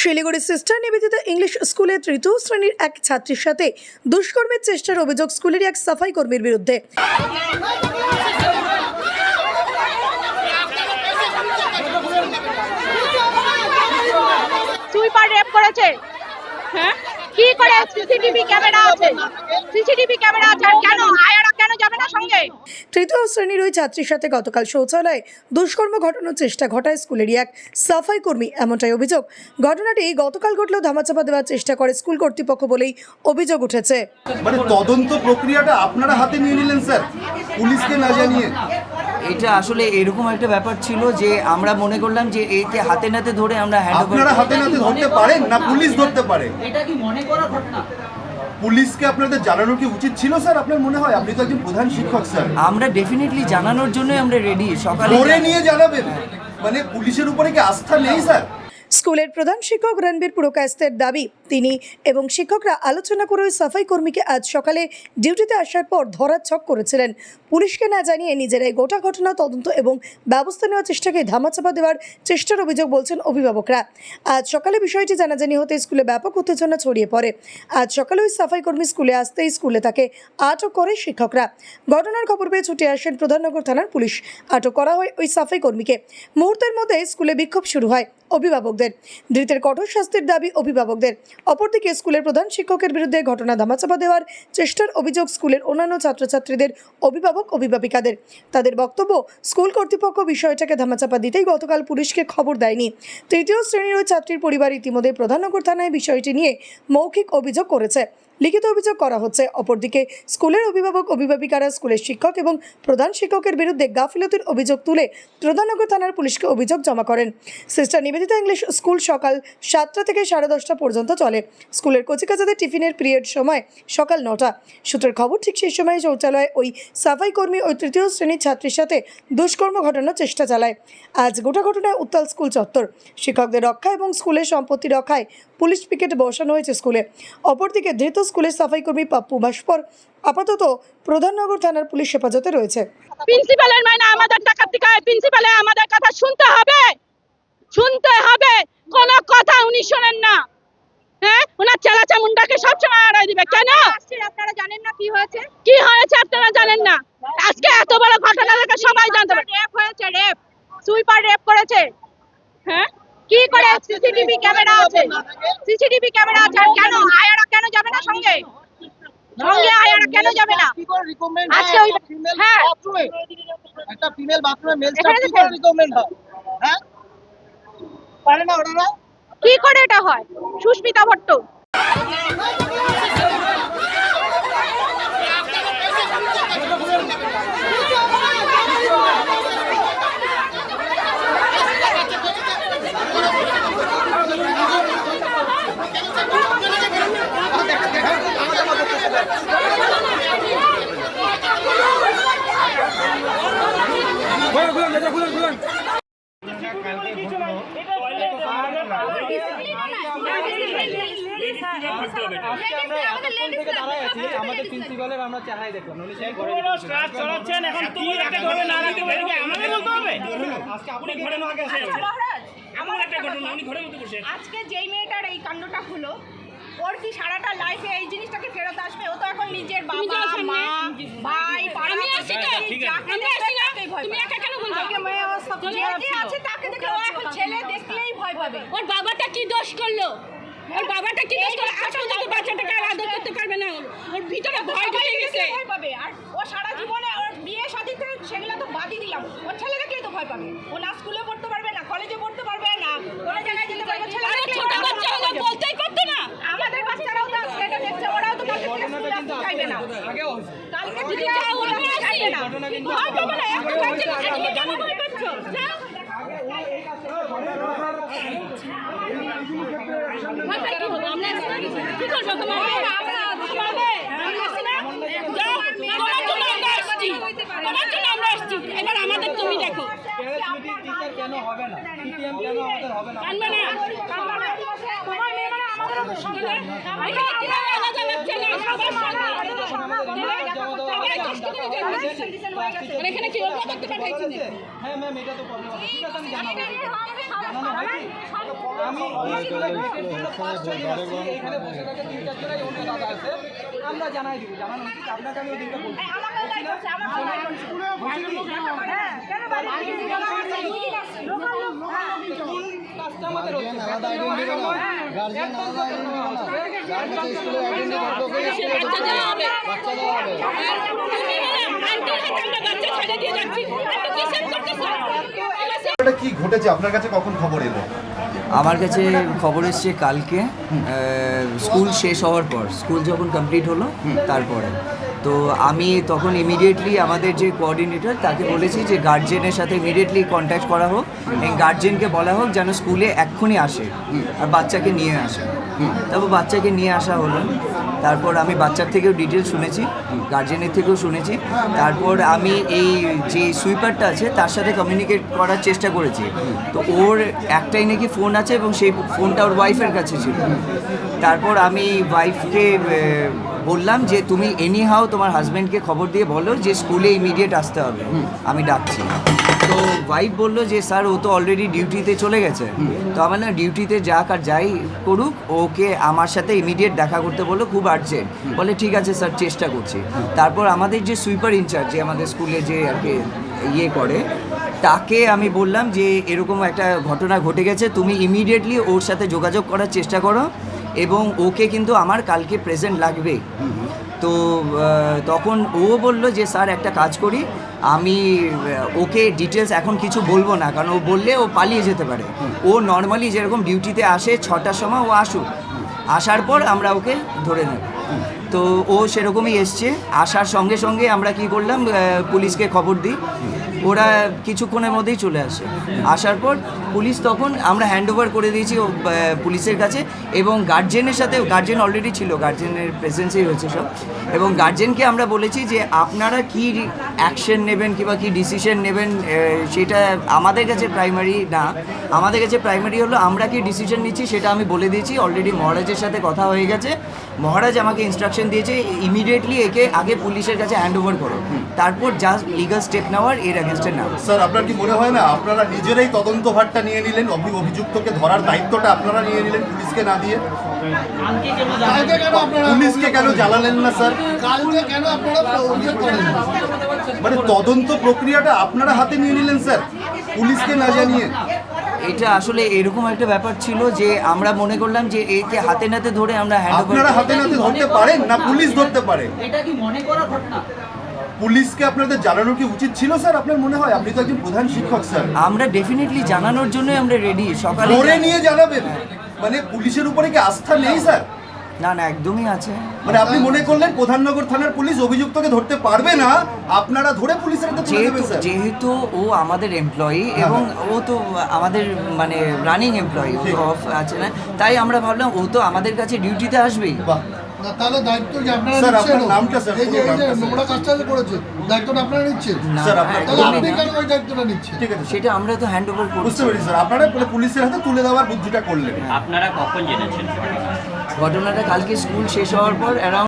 Siliguri sister Nivedita English স্কুলে তৃতীয় শ্রেণীর এক ছাত্রীর সাথে দুষ্কর্মের চেষ্টার অভিযোগ স্কুলের এক সাফাই কর্মীর বিরুদ্ধে। সুইপার রেপ করেছে। হ্যাঁ, কি করে? সিসিটিভি ক্যামেরা আছে, সিসিটিভি ক্যামেরা আছে, কেন আয়ারা কেন যাবে না সঙ্গে? তৃতীয় শ্রেণীর ওই ছাত্রীর সাথে গতকাল শৌচালয়ে দুষ্কর্ম ঘটানোর চেষ্টা ঘটায় স্কুলেরই এক সাফাই কর্মী, এমনটাই অভিযোগ। ঘটনাটি গতকাল ঘটলেও ধামাচাপা দেওয়ার চেষ্টা করে স্কুল কর্তৃপক্ষ বলেই অভিযোগ উঠেছে। মানে তদন্ত প্রক্রিয়াটা আপনারা হাতে নিয়ে নিলেন স্যার, পুলিশকে না জানিয়ে। এটা আসলে এরকম একটা ব্যাপার ছিল যে আমরা মনে করলাম যে একে হাতে নাতে ধরে আমরা আপনারা হাতে নাতে ধরতে পারেন না পুলিশ ধরতে পারে? এটা কি মনে করা ঘটনা? পুলিশকে আপনাদের জানানো কি উচিত ছিল স্যার? আপনার মনে হয়? আপনি তো একজন প্রধান শিক্ষক স্যার। আমরা ডেফিনেটলি জানানোর জন্যই আমরা রেডি। সকালে ধরে নিয়ে জানাবেন, মানে পুলিশের উপরে কি আস্থা নেই স্যার? স্কুলের প্রধান শিক্ষক রণবীর পুরকায়স্থের দাবি, তিনি এবং শিক্ষকরা আলোচনা করে ওই সাফাই কর্মীকে আজ সকালে ডিউটিতে আসার পর ধরার ছক করেছিলেন। পুলিশকে না জানিয়ে নিজেরাই গোটা ঘটনা তদন্ত এবং ব্যবস্থা নেওয়ার চেষ্টাকে ধামাচাপা দেওয়ার চেষ্টার অভিযোগ বলছেন অভিভাবকরা। আজ সকালে বিষয়টি জানাজানি হতে স্কুলে ব্যাপক উত্তেজনা ছড়িয়ে পড়ে। আজ সকালে ওই সাফাই কর্মী স্কুলে আসতেই স্কুলে তাকে আটক করে শিক্ষকরা। ঘটনার খবর পেয়ে ছুটে আসেন প্রধাননগর থানার পুলিশ। আটক করা হয় ওই সাফাই কর্মীকে। মুহূর্তের মধ্যে স্কুলে বিক্ষোভ শুরু হয় অভিভাবকদের। ধৃতের কঠোর শাস্তির দাবি অভিভাবকদের। অপরদিকে স্কুলের প্রধান শিক্ষকের বিরুদ্ধে ঘটনা ধামাচাপা দেওয়ার চেষ্টার অভিযোগ স্কুলের অন্যান্য ছাত্রছাত্রীদের, অভিভাবক অভিভাবিকাদের। তাদের বক্তব্য, স্কুল কর্তৃপক্ষ বিষয়টাকে ধামাচাপা দিতেই গতকাল পুলিশকে খবর দেয়নি। তৃতীয় শ্রেণীর ওই ছাত্রীর পরিবার ইতিমধ্যে প্রধাননগর থানায় বিষয়টি নিয়ে মৌখিক অভিযোগ করেছে, লিখিত অভিযোগ করা হচ্ছে। অপরদিকে স্কুলের অভিভাবক অভিভাবিকারা স্কুলের শিক্ষক এবং প্রধান শিক্ষকের বিরুদ্ধে গাফিলতির অভিযোগ তুলে প্রধাননগর থানার পুলিশকে অভিযোগ জমা করেন। সিস্টার নিবেদিতা ইংলিশ স্কুল সকাল 7টা থেকে 10:30 পর্যন্ত চলে। স্কুলের কচিকাচাদের টিফিনের পিরিয়ড সময় সকাল 9টা। সূত্রের খবর, ঠিক সেই সময় শৌচালয়ে ওই সাফাই কর্মী ওই তৃতীয় শ্রেণীর ছাত্রীর সাথে দুষ্কর্ম ঘটানোর চেষ্টা চালায়। আজ গোটা ঘটনায় উত্তাল স্কুল চত্বর। শিক্ষকদের রক্ষা এবং স্কুলের সম্পত্তি রক্ষায় পুলিশ পিকেট বসানো হয়েছে স্কুলে। অপরদিকে ধৃত স্কুলের সাফাই কর্মী পাপ্পু ভাস্কর আপাতত প্রধাননগর থানার পুলিশ হেফাজতে রয়েছে। প্রিন্সিপালের মাইনা আমাদের টাকা থেকে, প্রিন্সিপালে আমাদের কথা শুনতে হবে, শুনতে হবে। কোন কথা উনি শোনেন না। হ্যাঁ, ওনার চেলাচা মুন্ডাকে সবসময় আড়াই দিবে। কেন? আপনারা জানেন না কি হয়েছে? কি হয়েছে আপনারা জানেন না? আজকে এত বড় ঘটনা দেখে সবাই জানতে পারে। রেপ হয়েছে, রেপ। সুইপার রেপ করেছে। হ্যাঁ, কি করে? সিসিটিভি ক্যামেরা আছে, সিসিটিভি ক্যামেরা আছে, কেন আয়ারা কেন যাবে না সঙ্গে? সঙ্গে আয়ারা কেন যাবে না? আজকে ওই হ্যাঁ একটা ফিমেল বাথরুমে মেল স্টাফ কি করে রিকমেন্ড হয়? হ্যাঁ, পারে না ওরা? কি করে এটা হয়? সুস্মিতা ভট্ট। আমাদের প্রিন্সিপালের আমরা চাহাই দেখলাম উনি সেই ঘরে চলাচ্ছেন, এখন কি একটা করবে না রাখতে পারে আমাদের বলতে হবে। আজকে আপনি ঘরে না আগে আসেন, এমন একটা ঘটনা উনি ঘরের মধ্যে বসে। আজকে যেই মেয়েটার এই কাণ্ডটা হলো, ওর কি সারাটা লাইফে এই জিনিসটাকে ফেরত আসবে? ও তো এখন নিজের বাবা, মা, ভাই, আমি আসছি তো, আমি আসছি না, তুমি একা কেন বলছো? যে আছে তাকে দেখে ও এখন ছেলে দেখলেই ভয় পাবে। ওর বাবাটা কি দোষ করলো? ওর বাবাটা কি দোষ করলো? আজ পর্যন্ত বাচ্চাটাকে আর আদর করতে পারবে না। ওর ভিতরে ভয় ঢুকে গেছে। ভয় পাবে। আর ও সারা জীবনে ওর বিয়ে শাদীতে সেগুলো তো বাদই দিলাম, ওর ছেলে দেখলেই তো ভয় পাবে। ও না স্কুলে পড়তে পারবে না, কলেজে পড়তে পারবে না, কোনো জায়গায় যেতে পারবে। ছেলে দেখলেই ছোট বাচ্চা হলে বলতেই করতো না। আমাদের বাচ্চারাও তো সেটা দেখছে, ওরাও তো কালকে স্কুলে আসতে চাইবে না। কালকে যদি যাও ওরা চাইবে না, ভয় পাবে না। একটা বাচ্চা তুমি কেন ভয় পাচ্ছ? ভয় পাই কি হলো? আমরা কি করবো তোমার? আমরা আসছি না? যাও, তোমার জন্য আমরা আসছি, তোমার জন্য আমরা আসছি। এবার আমাদের তুমি দেখো। টিচার কেন হবে না? পিটিএম কেন আমাদের হবে না? কানবে না, তোমার মেয়ে মানে আমাদের সঙ্গে। এখানে কি আলাদা লাগছে না? সবার সঙ্গে আর এখানে কি ওরা করতে পাঠাইছি না হ্যাঁ ম্যাম এটা তো প্রবলেম আছে ঠিক আছে আমি জানাবো এখানে বসে থাকে 3-4 জনাই অন্য দাদা আছে আমরা জানাই দিব জানানো উচিত আপনাকে আমি ওই দিনটা বলছি কাজটা আমাদের হচ্ছে বাচ্চা দেওয়া হবে আর তুমি আন্টির হাতে আমরা বাচ্চা ছেড়ে দিয়ে যাচ্ছি আপনি কিসের করতেছেন এটা কি ঘটেছে আপনার কাছে কখন খবর এলো? আমার কাছে খবর এসছে কালকে স্কুল শেষ হওয়ার পর, স্কুল যখন কমপ্লিট হলো তারপরে। তো আমি তখন ইমিডিয়েটলি আমাদের যে কোঅর্ডিনেটর তাকে বলেছি যে গার্জেনের সাথে ইমিডিয়েটলি কন্ট্যাক্ট করা হোক এবং গার্জেনকে বলা হোক যেন স্কুলে এক্ষুনি আসে আর বাচ্চাকে নিয়ে আসে। তারপর বাচ্চাকে নিয়ে আসা হলো। তারপর আমি বাচ্চার থেকেও ডিটেলস শুনেছি, গার্জেনের থেকেও শুনেছি। তারপর আমি এই যে সুইপারটা আছে তার সাথে কমিউনিকেট করার চেষ্টা করেছি। তো ওর একটাই নাকি ফোন আছে এবং সেই ফোনটা ওর ওয়াইফের কাছে ছিল। তারপর আমি ওয়াইফকে বললাম যে তুমি এনি হাও তোমার হাজব্যান্ডকে খবর দিয়ে বলো যে স্কুলে ইমিডিয়েট আসতে হবে, আমি ডাকছি। তো ওয়াইফ বললো যে স্যার ও তো অলরেডি ডিউটিতে চলে গেছে। তো আমার না ডিউটিতে যাক আর যাই করুক ওকে আমার সাথে ইমিডিয়েট দেখা করতে বললো, খুব আর্জেন্ট। বলে ঠিক আছে স্যার চেষ্টা করছি। তারপর আমাদের যে সুইপার ইনচার্জ যে আমাদের স্কুলে যে আর কি ইয়ে করে তাকে আমি বললাম যে এরকম একটা ঘটনা ঘটে গেছে, তুমি ইমিডিয়েটলি ওর সাথে যোগাযোগ করার চেষ্টা করো এবং ওকে কিন্তু আমার কালকে প্রেজেন্ট লাগবে। তো তখন ও বললো যে স্যার একটা কাজ করি, আমি ওকে ডিটেলস এখন কিছু বলবো না, কারণ ও বললে ও পালিয়ে যেতে পারে। ও নর্মালি যেরকম ডিউটিতে আসে 6টার সময় ও আসুক, আসার পর আমরা ওকে ধরে নেব। তো ও সেরকমই এসছে। আসার সঙ্গে সঙ্গে আমরা কি করলাম, পুলিশকে খবর দিই, ওরা কিছুক্ষণের মধ্যেই চলে আসে। আসার পর পুলিশ তখন আমরা হ্যান্ড ওভার করে দিয়েছি পুলিশের কাছে এবং গার্জেনের সাথে, গার্জেন অলরেডি ছিল, গার্জেনের প্রেজেন্সেই হয়েছে সব। এবং গার্জেনকে আমরা বলেছি যে আপনারা কি অ্যাকশন নেবেন কিংবা কী ডিসিশন নেবেন সেটা আমাদের কাছে প্রাইমারি না। আমাদের কাছে প্রাইমারি হলো আমরা কি ডিসিশন নিচ্ছি সেটা আমি বলে দিয়েছি। অলরেডি মহারাজের সাথে কথা হয়ে গেছে, মহারাজ আমাকে ইনস্ট্রাকশন দিয়েছে ইমিডিয়েটলি একে আগে পুলিশের কাছে হ্যান্ড ওভার করো, তারপর জাস্ট লিগাল স্টেপ নেওয়ার এর অ্যাগেনস্টে নাও। স্যার আপনার কি মনে হয় না আপনারা নিজেরাই তদন্ত ভারটা নিয়ে নিলেন, অভিযুক্তকে ধরার দায়িত্বটা আপনারা নিয়ে নিলেন পুলিশকে না দিয়ে? পুলিশকে কেন জ্বালালেন না স্যার? মানে তদন্ত প্রক্রিয়াটা আপনারা হাতে নিয়ে নিলেন স্যার, পুলিশকে না জানিয়ে। এটা আসলে এরকম একটা ব্যাপার ছিল যে আমরা মনে করলাম যে একে হাতে নাতে ধরে আমরা হ্যান্ড ওভার। আপনারা হাতে নাতে ধরতে পারেন না পুলিশ ধরতে পারে? এটা কি মনে করা ঘটনা? পুলিশকে আপনাদের জানানো কি উচিত ছিল স্যার আপনার মনে হয়? আপনি তো একজন প্রধান শিক্ষক স্যার। আমরা ডেফিনেটলি জানানোর জন্যই আমরা রেডি। সকালে ধরে নিয়ে জানাবেন? মানে পুলিশের উপরে কি আস্থা নেই স্যার? না না একদমই আছে। মানে আপনি মনে করলেন প্রধাননগর থানার পুলিশ অভিযুক্তকে ধরতে পারবে না, আপনারা ধরে পুলিশের হাতে তুলে দেবেন স্যার? যেহেতু ও আমাদের এমপ্লয়ি এবং ও তো আমাদের মানে রানিং এমপ্লয়ি, ও তো অফ আছে না, তাই আমরা ভাবলাম ও তো আমাদের কাছে ডিউটিতে আসবেই। বাহ, তাহলে দায়িত্ব যে আপনারা স্যার, নিচ্ছেন, আপনার নামটা স্যার, এই যে পুরো নামটা স্যার। নোংরা কাজটা যে করেছে দায়িত্বটা আপনারা নিচ্ছেন, না, স্যার, আপনার তাহলে একদমই আপনি না। কেন ওই দায়িত্বটা নিচ্ছেন? ঠিক আছে স্যার। সেটা আমরা তো হ্যান্ড ওভার বুঝতে করছি। পেরেছি স্যার, আপনারা পুলিশের হাতে তুলে দেওয়ার বুদ্ধিটা করলেন। আপনারা কখন জেনেছেন? ঘটনাটা কালকে স্কুল শেষ হওয়ার পর অ্যারাউন্ড